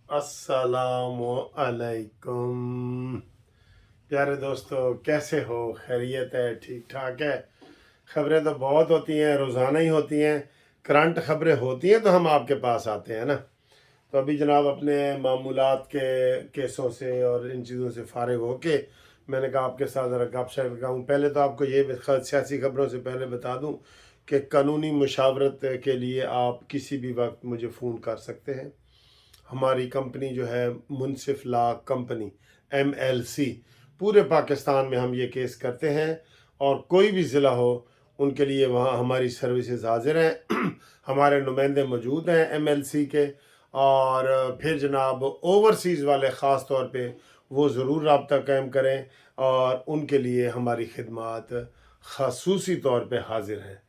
अस्सलामु अलैकुम। प्यारे दोस्तों, कैसे हो? खैरियत है? ठीक ठाक है? खबरें तो बहुत होती हैं, रोज़ाना ही होती हैं। करंट खबरें होती हैं तो हम आपके पास आते हैं ना। तो अभी जनाब अपने मामूलात के केसों से और इन चीज़ों से फारिग होके मैंने कहा आपके साथ ज़रा गपशप लगाऊँ। पहले तो आपको ये सियासी खबरों से पहले बता दूँ कि कानूनी मशावरत के लिए आप किसी भी वक्त मुझे फ़ोन कर सकते हैं। हमारी कंपनी जो है मुनसिफ लॉ कंपनी MLC, पूरे पाकिस्तान में हम ये केस करते हैं और कोई भी ज़िला हो उनके लिए वहाँ हमारी सर्विसेज हाजिर हैं। हमारे नुमाइंदे मौजूद हैं MLC के। और फिर जनाब ओवरसीज़ वाले ख़ास तौर पे वो ज़रूर रब्ता कायम करें और उनके लिए हमारी खिदमात खसूसी तौर पे हाजिर हैं।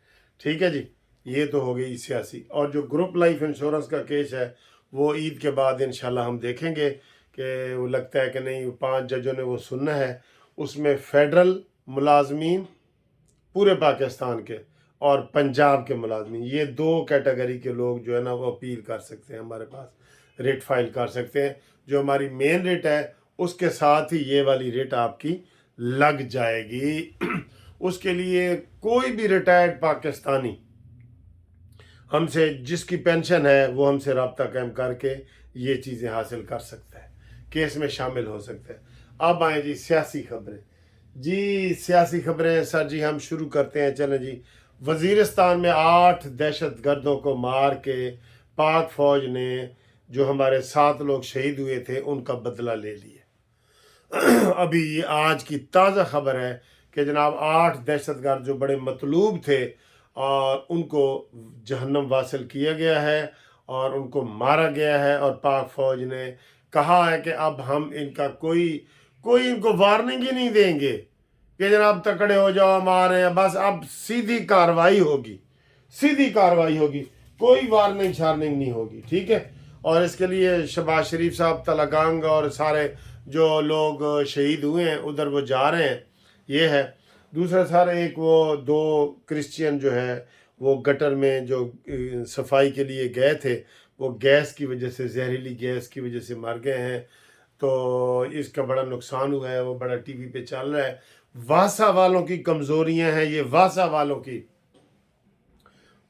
ठीक है जी, ये तो हो गई सियासी। और जो ग्रुप लाइफ इंश्योरेंस का केस है वो ईद के बाद इंशाल्लाह हम देखेंगे कि वो लगता है कि नहीं 5 जजों ने वो सुनना है। उसमें फेडरल मुलाजमीन पूरे पाकिस्तान के और पंजाब के मुलाजमीन, ये 2 कैटेगरी के लोग जो है ना वो अपील कर सकते हैं, हमारे पास रेट फाइल कर सकते हैं। जो हमारी मेन रेट है उसके साथ ही ये वाली रेट आपकी लग जाएगी। उसके लिए कोई भी रिटायर्ड पाकिस्तानी हमसे, जिसकी पेंशन है, वो हमसे रब्ता कायम करके ये चीज़ें हासिल कर सकता है, केस में शामिल हो सकता है। अब आए जी सियासी खबरें। जी सियासी खबरें सर जी, हम शुरू करते हैं। चलें जी। वज़ीरिस्तान में 8 दहशत गर्दों को मार के पाक फ़ौज ने जो हमारे 7 लोग शहीद हुए थे उनका बदला ले लिया। अभी ये आज की ताज़ा खबर है कि जनाब 8 दहशत गर्द जो बड़े मतलूब थे और उनको जहन्नम वासिल किया गया है और उनको मारा गया है। और पाक फ़ौज ने कहा है कि अब हम इनका कोई इनको वार्निंग ही नहीं देंगे कि जनाब तकड़े हो जाओ, मारे हैं। बस अब सीधी कार्रवाई होगी, सीधी कार्रवाई होगी, कोई वार्निंग शार्निंग नहीं होगी। ठीक है। और इसके लिए शहबाज शरीफ साहब, तलगंग और सारे जो लोग शहीद हुए हैं उधर वो जा रहे हैं। ये है। दूसरा सर, एक वो 2 क्रिश्चियन जो है वो गटर में जो सफाई के लिए गए थे, वो गैस की वजह से, जहरीली गैस की वजह से मर गए हैं। तो इसका बड़ा नुकसान हुआ है, वो बड़ा टीवी पे चल रहा है। वासा वालों की कमज़ोरियां हैं ये, वासा वालों की।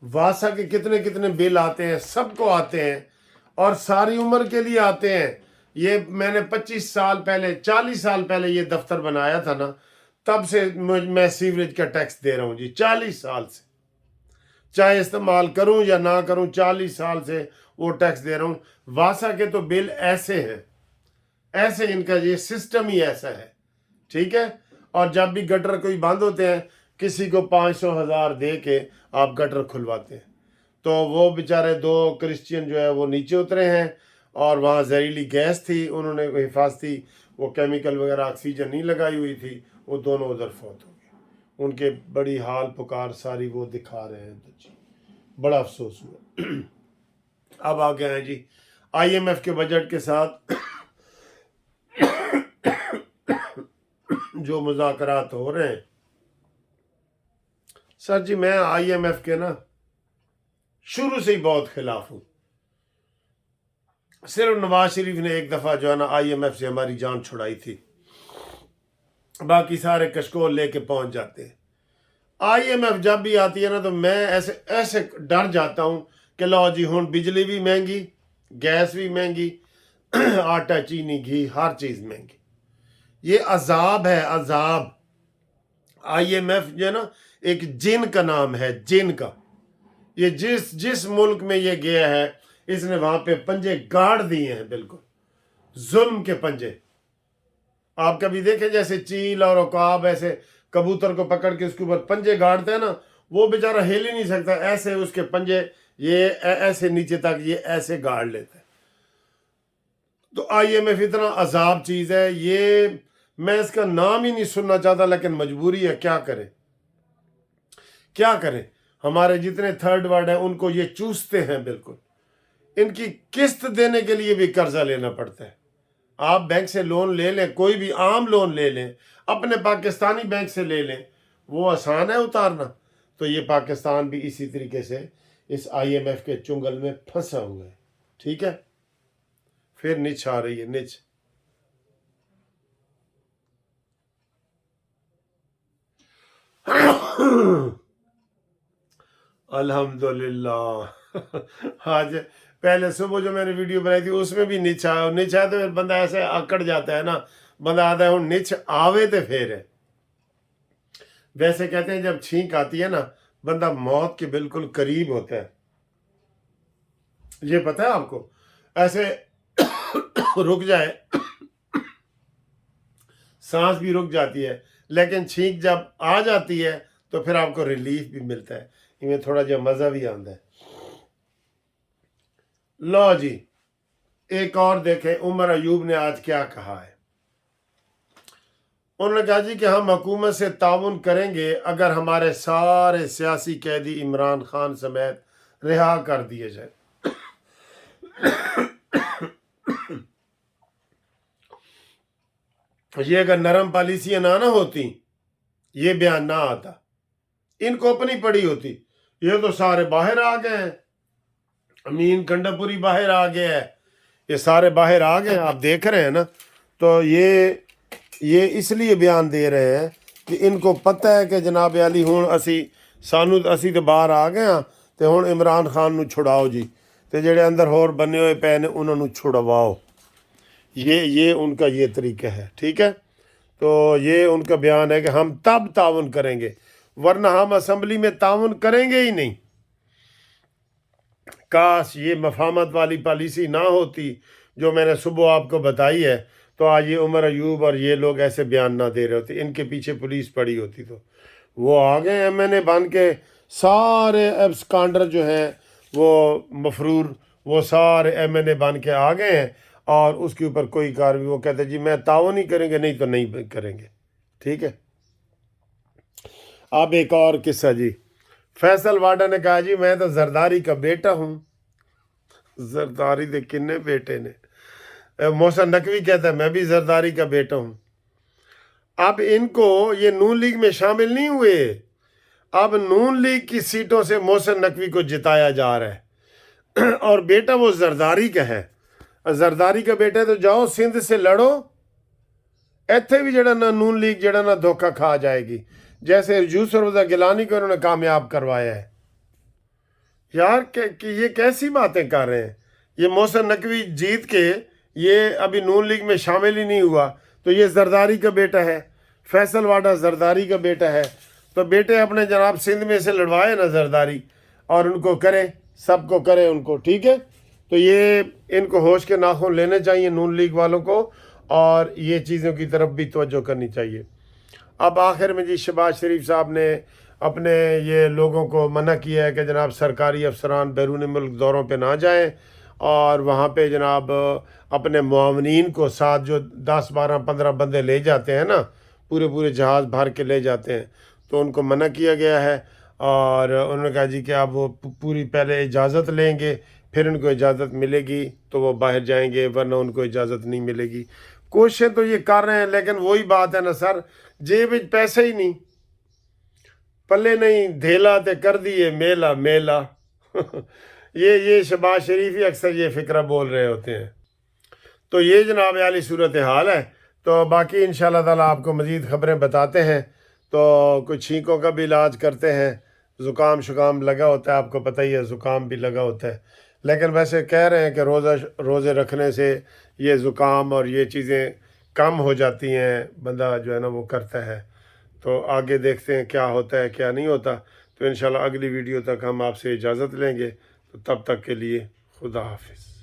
वासा के कितने कितने बिल आते हैं, सबको आते हैं और सारी उम्र के लिए आते हैं। ये मैंने 25 साल पहले, 40 साल पहले ये दफ्तर बनाया था ना, तब से मैं सीवरेज का टैक्स दे रहा हूँ जी। 40 साल से, चाहे इस्तेमाल करूं या ना करूं, 40 साल से वो टैक्स दे रहा हूं। वासा के तो बिल ऐसे हैं, ऐसे इनका ये सिस्टम ही ऐसा है। ठीक है। और जब भी गटर कोई बंद होते हैं, किसी को 500,000 दे के आप गटर खुलवाते हैं। तो वो बेचारे 2 क्रिश्चियन जो है वो नीचे उतरे हैं और वहाँ जहरीली गैस थी, उन्होंने हिफाजती वो केमिकल वगैरह ऑक्सीजन नहीं लगाई हुई थी, वो दोनों उधर फौत हो गए। उनके बड़ी हाल पुकार सारी वो दिखा रहे हैं तो जी बड़ा अफसोस हुआ। अब आ गए हैं जी IMF के बजट के साथ जो मुज़ाकरात हो रहे हैं। सर जी, मैं IMF के ना शुरू से ही बहुत खिलाफ हूं। सिर्फ नवाज शरीफ ने एक दफा जो है ना IMF से हमारी जान छुड़ाई थी, बाकी सारे कशकोल लेके पहुंच जाते हैं। IMF जब भी आती है ना तो मैं ऐसे ऐसे डर जाता हूं कि लो जी हुन बिजली भी महंगी, गैस भी महंगी, आटा चीनी घी हर चीज महंगी। ये अजाब है, अजाब। IMF जो है ना एक जिन का नाम है, जिन का। ये जिस मुल्क में ये गया है, इसने वहां पे पंजे गाड़ दिए हैं, बिल्कुल जुल्म के पंजे। आप कभी देखें जैसे चील और उकाब ऐसे कबूतर को पकड़ के उसके ऊपर पंजे गाड़ते हैं ना, वो बेचारा हिल ही नहीं सकता, ऐसे उसके पंजे ये ऐसे नीचे तक ये ऐसे गाड़ लेते हैं। तो IMF इतना अजाब चीज है ये, मैं इसका नाम ही नहीं सुनना चाहता, लेकिन मजबूरी है, क्या करें क्या करें। हमारे जितने थर्ड वर्ल्ड हैं उनको ये चूसते हैं बिल्कुल। इनकी किस्त देने के लिए भी कर्जा लेना पड़ता है। आप बैंक से लोन ले लें, कोई भी आम लोन ले लें, अपने पाकिस्तानी बैंक से ले लें, वो आसान है उतारना। तो ये पाकिस्तान भी इसी तरीके से इस IMF के चुंगल में फंसा हुआ है। ठीक है। फिर निच आ रही है, निच। अल्हम्दुलिल्लाह। आज पहले सुबह जो मैंने वीडियो बनाई थी उसमें भी निच आया, निच आया तो फिर बंदा ऐसे अकड़ जाता है ना, बंदा आता है हूँ निच आवे तो फिर है। वैसे कहते हैं जब छींक आती है ना, बंदा मौत के बिल्कुल करीब होता है। ये पता है आपको, ऐसे रुक जाए, सांस भी रुक जाती है, लेकिन छींक जब आ जाती है तो फिर आपको रिलीफ भी मिलता है, इनमें थोड़ा जो मज़ा भी आता है। लो जी, एक और देखें उमर अयूब ने आज क्या कहा है। उन्होंने कहा जी कि हम हुकूमत से ताउन करेंगे अगर हमारे सारे सियासी कैदी इमरान खान समेत रिहा कर दिए जाए। ये अगर नरम पॉलिसियां ना होती, ये बयान ना आता, इनको अपनी पड़ी होती। ये तो सारे बाहर आ गए हैं, अमीन कंडापुरी बाहर आ गया है, ये सारे बाहर आ गए हैं, आप देख रहे हैं ना। तो ये इसलिए बयान दे रहे हैं कि इनको पता है कि जनाब अली हुण असी तो बाहर आ गए हाँ, तो हुण इमरान खान नू छुड़ाओ जी, तो जेडे अंदर होर बने हुए पे ने उन्होंने छुड़वाओ। ये उनका ये तरीका है, ठीक है। तो ये उनका बयान है कि हम तब ताउन करेंगे, वरना हम असम्बली में ताउन करेंगे ही नहीं। काश ये मफामत वाली पॉलिसी ना होती जो मैंने सुबह आपको बताई है, तो आज ये उमर अयूब और ये लोग ऐसे बयान ना दे रहे होते, इनके पीछे पुलिस पड़ी होती। तो वो आ गए एमएनए बन के, सारे एब्सकांडर जो हैं वो मफरूर, वो सारे एमएनए बन के आ गए हैं, और उसके ऊपर कोई कार्रवाई, वो कहते जी मैं ताउन ही करेंगे, नहीं तो नहीं करेंगे, ठीक है। अब एक और किस्सा जी, फैसल वाडा ने कहा जी मैं तो जरदारी का बेटा हूँ। जरदारी के किन्ने बेटे ने, मोहसिन नकवी कहता है मैं भी जरदारी का बेटा हूँ। अब इनको ये नून लीग में शामिल नहीं हुए, अब नून लीग की सीटों से मोहसिन नकवी को जिताया जा रहा है, और बेटा वो जरदारी का है। जरदारी का बेटा है तो जाओ सिंध से लड़ो, इत्थे भी जड़ा ना नून लीग जड़ा ना धोखा खा जाएगी, जैसे यूसुफ रज़ा गिलानी को उन्होंने कामयाब करवाया है। यार कि ये कैसी बातें कर रहे हैं। ये मोहसिन नकवी जीत के ये अभी नून लीग में शामिल ही नहीं हुआ, तो ये जरदारी का बेटा है, फैसल वाडा जरदारी का बेटा है। तो बेटे अपने जनाब सिंध में से लड़वाए ना जरदारी, और उनको करे, सबको करे उनको, ठीक है। तो ये इनको होश के नाखून लेने चाहिए नून लीग वालों को, और ये चीज़ों की तरफ भी तवज्जो करनी चाहिए। अब आखिर में जी शहबाज शरीफ साहब ने अपने ये लोगों को मना किया है कि जनाब सरकारी अफसरान बैरून मुल्क दौरों पे ना जाएं, और वहाँ पे जनाब अपने मुआवनीन को साथ जो 10, 12, 15 बंदे ले जाते हैं ना, पूरे जहाज़ भर के ले जाते हैं, तो उनको मना किया गया है। और उन्होंने कहा जी कि आप वो पूरी पहले इजाज़त लेंगे, फिर उनको इजाज़त मिलेगी तो वो बाहर जाएंगे, वरना उनको इजाज़त नहीं मिलेगी। कोशिशें तो ये कर रहे हैं, लेकिन वही बात है ना सर, जेब में पैसे ही नहीं, पल्ले नहीं धेला ते कर दिए मेला मेला। ये शहबाज शरीफ ही अक्सर ये फ़िक्रा बोल रहे होते हैं। तो ये जनाब वाली सूरत हाल है। तो बाकी इंशाल्लाह ताला आपको मज़ीद ख़बरें बताते हैं। तो कुछ छींकों का भी इलाज करते हैं, ज़ुकाम शुकाम लगा होता है, आपको पता ही है ज़ुकाम भी लगा होता है, लेकिन वैसे कह रहे हैं कि रोज़े रखने से ये ज़ुकाम और ये चीज़ें कम हो जाती हैं, बंदा जो है ना वो करता है। तो आगे देखते हैं क्या होता है क्या नहीं होता। तो इंशाल्लाह अगली वीडियो तक हम आपसे इजाज़त लेंगे, तो तब तक के लिए खुदा हाफिज़।